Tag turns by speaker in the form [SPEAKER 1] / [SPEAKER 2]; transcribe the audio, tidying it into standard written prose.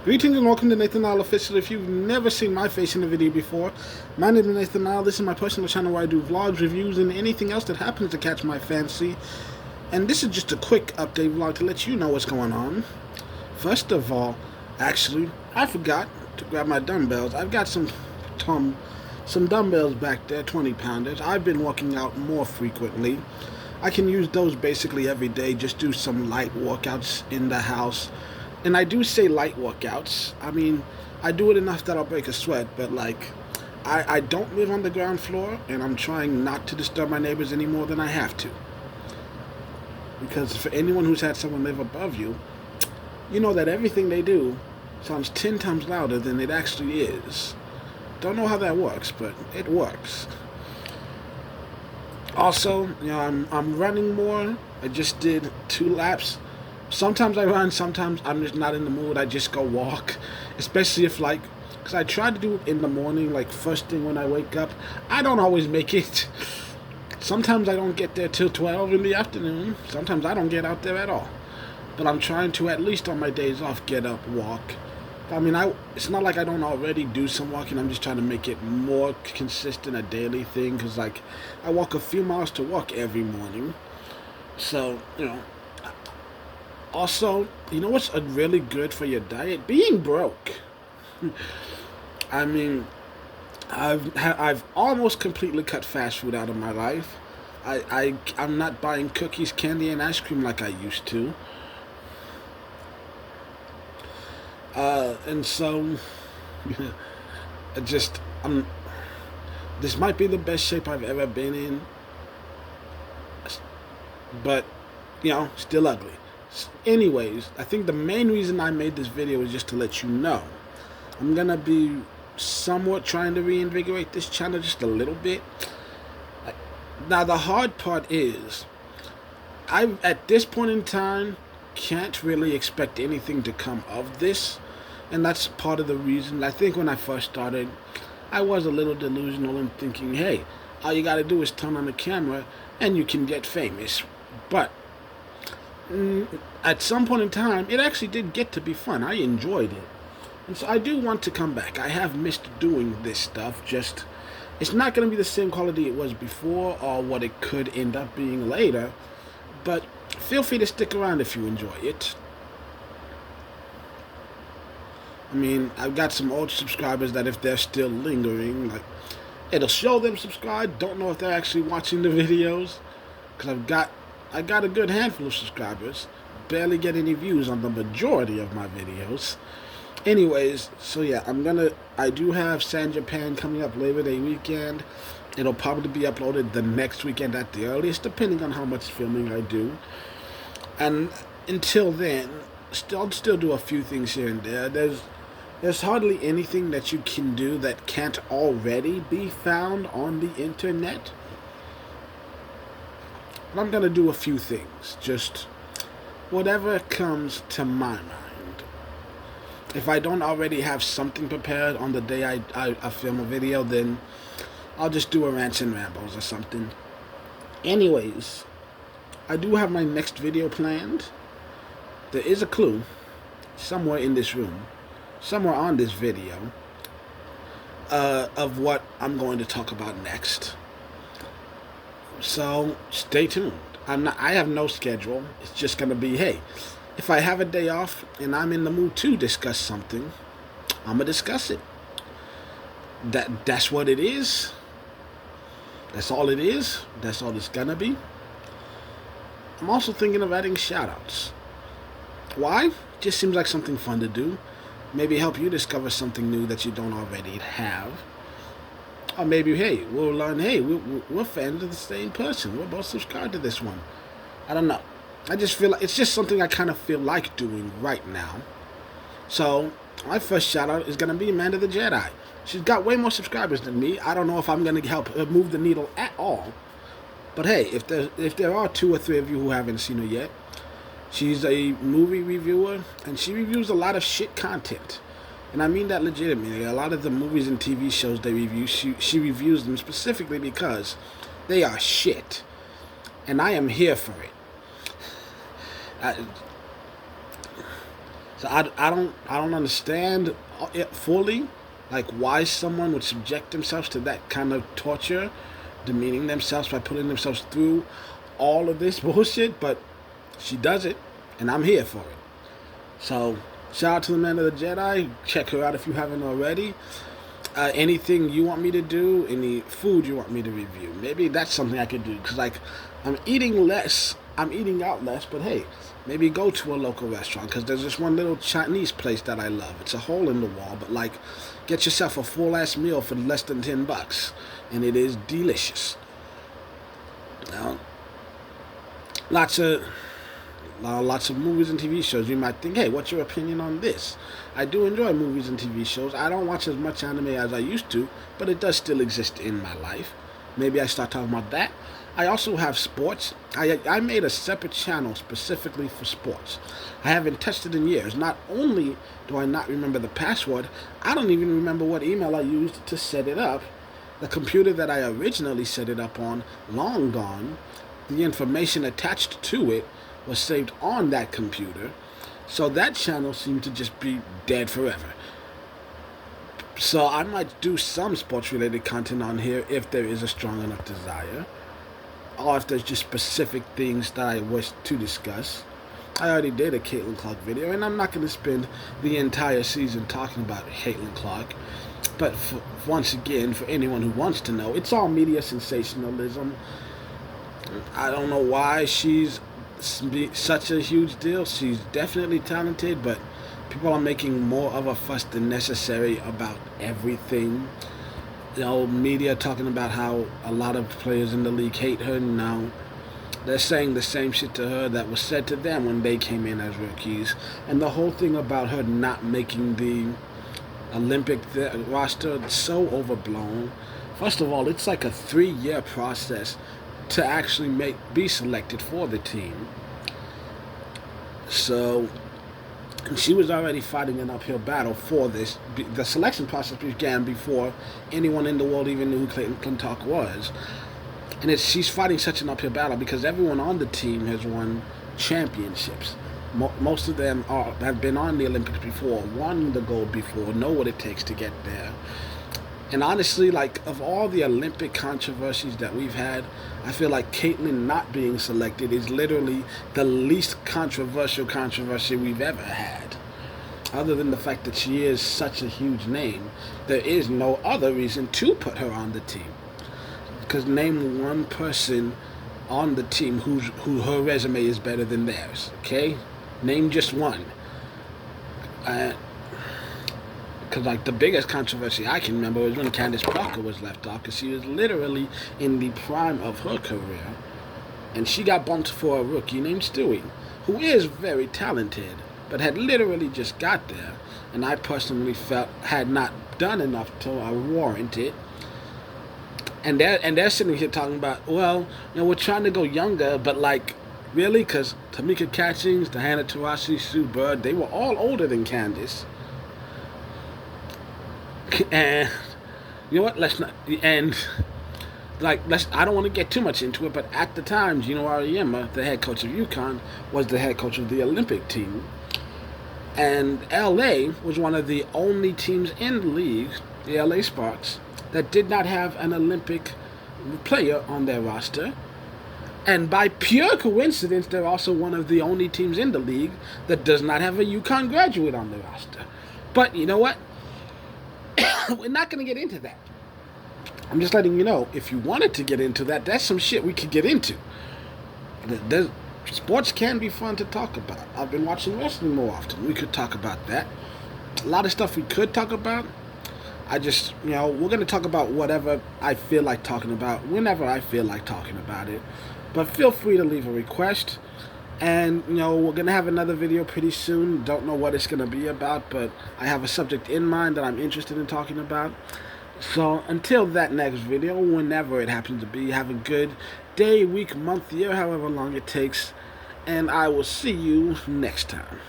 [SPEAKER 1] Greetings and welcome to Nathan Isle Official. If you've never seen my face in a video before, my name is Nathan Isle. This is my personal channel where I do vlogs, reviews, and anything else that happens to catch my fancy. And this is just a quick update vlog to let you know what's going on. First of all, actually, I forgot to grab my dumbbells. I've got some dumbbells back there, 20-pounders. I've been working out more frequently. I can use those basically every day, just do some light workouts in the house. And I do say light workouts. I mean, I do it enough that I'll break a sweat, but like, I don't live on the ground floor, and I'm trying not to disturb my neighbors any more than I have to. Because for anyone who's had someone live above you, you know that everything they do sounds 10 times louder than it actually is. Don't know how that works, but it works. Also, you know, I'm running more. I just did 2 laps. Sometimes I run, sometimes I'm just not in the mood. I just go walk, especially if because I try to do it in the morning, like first thing when I wake up. I don't always make it. Sometimes I don't get there till 12 in the afternoon. Sometimes I don't get out there at all. But I'm trying to, at least on my days off, get up, walk. I mean, it's not like I don't already do some walking. I'm just trying to make it more consistent, a daily thing. Because, I walk a few miles to work every morning. So, you know. Also, you know what's really good for your diet? Being broke. I mean, I've almost completely cut fast food out of my life. I'm not buying cookies, candy, and ice cream like I used to. And so, this might be the best shape I've ever been in, but, you know, still ugly. Anyways, I think the main reason I made this video is just to let you know. I'm gonna be somewhat trying to reinvigorate this channel just a little bit. Now, the hard part is, at this point in time, can't really expect anything to come of this. And that's part of the reason. I think when I first started, I was a little delusional in thinking, hey, all you gotta do is turn on the camera and you can get famous. But at some point in time, it actually did get to be fun. I enjoyed it. And so I do want to come back. I have missed doing this stuff. Just, it's not going to be the same quality it was before or what it could end up being later. But feel free to stick around if you enjoy it. I mean, I've got some old subscribers that if they're still lingering, it'll show them subscribed. Don't know if they're actually watching the videos. Because I got a good handful of subscribers. Barely get any views on the majority of my videos. Anyways, so yeah, I do have San Japan coming up Labor Day weekend. It'll probably be uploaded the next weekend at the earliest, depending on how much filming I do. And until then, I'll still do a few things here and there. There's hardly anything that you can do that can't already be found on the internet. But I'm going to do a few things, just whatever comes to my mind. If I don't already have something prepared on the day I film a video, then I'll just do a rants and rambles or something. Anyways, I do have my next video planned. There is a clue somewhere in this room, somewhere on this video, of what I'm going to talk about next. So stay tuned. I have no schedule. It's just gonna be, hey, if I have a day off and I'm in the mood to discuss something, I'm gonna discuss it. That's what it is. That's all it is. That's all it's gonna be. I'm also thinking of adding shoutouts. Why? Just seems like something fun to do. Maybe help you discover something new that you don't already have. Or maybe, hey, we'll learn, hey, we're fans of the same person. We're both subscribed to this one. I don't know. I just feel like it's just something I kind of feel like doing right now. So, my first shout out is going to be Amanda the Jedi. She's got way more subscribers than me. I don't know if I'm going to help her move the needle at all. But hey, if there are 2 or 3 of you who haven't seen her yet, she's a movie reviewer, and she reviews a lot of shit content. And I mean that legitimately. A lot of the movies and TV shows they review, she reviews them specifically because they are shit. And I am here for it. So I don't understand it fully, like why someone would subject themselves to that kind of torture, demeaning themselves by putting themselves through all of this bullshit. But she does it, and I'm here for it. So shout out to the Man of the Jedi. Check her out if you haven't already. Anything you want me to do, any food you want me to review, maybe that's something I could do. Because, like, I'm eating less, I'm eating out less, but hey, maybe go to a local restaurant. Because there's this one little Chinese place that I love. It's a hole in the wall, but, like, get yourself a full-ass meal for less than $10. And it is delicious. Now, lots of movies and TV shows. You might think, hey, what's your opinion on this? I do enjoy movies and TV shows. I don't watch as much anime as I used to, but it does still exist in my life. Maybe I start talking about that. I also have sports. I made a separate channel specifically for sports. I haven't touched it in years. Not only do I not remember the password, I don't even remember what email I used to set it up. The computer that I originally set it up on, long gone. The information attached to it was saved on that computer, so that channel seemed to just be dead forever. So I might do some sports related content on here if there is a strong enough desire, or if there's just specific things that I wish to discuss. I already did a Caitlin Clark video, and I'm not going to spend the entire season talking about Caitlin Clark. But once again, for anyone who wants to know, it's all media sensationalism. I don't know why she's such a huge deal. She's definitely talented, but people are making more of a fuss than necessary about everything. You know, media talking about how a lot of players in the league hate her now. They're saying the same shit to her that was said to them when they came in as rookies. And the whole thing about her not making the Olympic roster, it's so overblown. First of all, it's like a 3-year process to actually be selected for the team. So she was already fighting an uphill battle for this. The selection process began before anyone in the world even knew who Caitlin Clark was. And she's fighting such an uphill battle because everyone on the team has won championships. Most of them have been on the Olympics before, won the gold before, know what it takes to get there. And honestly, like, of all the Olympic controversies that we've had, I feel like Caitlin not being selected is literally the least controversial controversy we've ever had. Other than the fact that she is such a huge name, there is no other reason to put her on the team. Because name one person on the team who her resume is better than theirs, okay? Name just one. Because, like, the biggest controversy I can remember was when Candace Parker was left off, because she was literally in the prime of her career, and she got bumped for a rookie named Stewie, who is very talented, but had literally just got there, and I personally felt had not done enough to warrant it. And they're sitting here talking about, well, you know, we're trying to go younger, but, like, really? Because Tamika Catchings, Diana Taurasi, Sue Bird, they were all older than Candace. And you know what? Let's not. And like, I don't want to get too much into it, but at the time, Gino Auriemma, the head coach of UConn, was the head coach of the Olympic team, and LA was one of the only teams in the league, the LA Sparks, that did not have an Olympic player on their roster. And by pure coincidence, they're also one of the only teams in the league that does not have a UConn graduate on the roster. But you know what? We're not going to get into that. I'm just letting you know, if you wanted to get into that, that's some shit we could get into. Sports can be fun to talk about. I've been watching wrestling more often. We could talk about that. A lot of stuff we could talk about. We're going to talk about whatever I feel like talking about, whenever I feel like talking about it. But feel free to leave a request. And, we're going to have another video pretty soon. Don't know what it's going to be about, but I have a subject in mind that I'm interested in talking about. So, until that next video, whenever it happens to be, have a good day, week, month, year, however long it takes. And I will see you next time.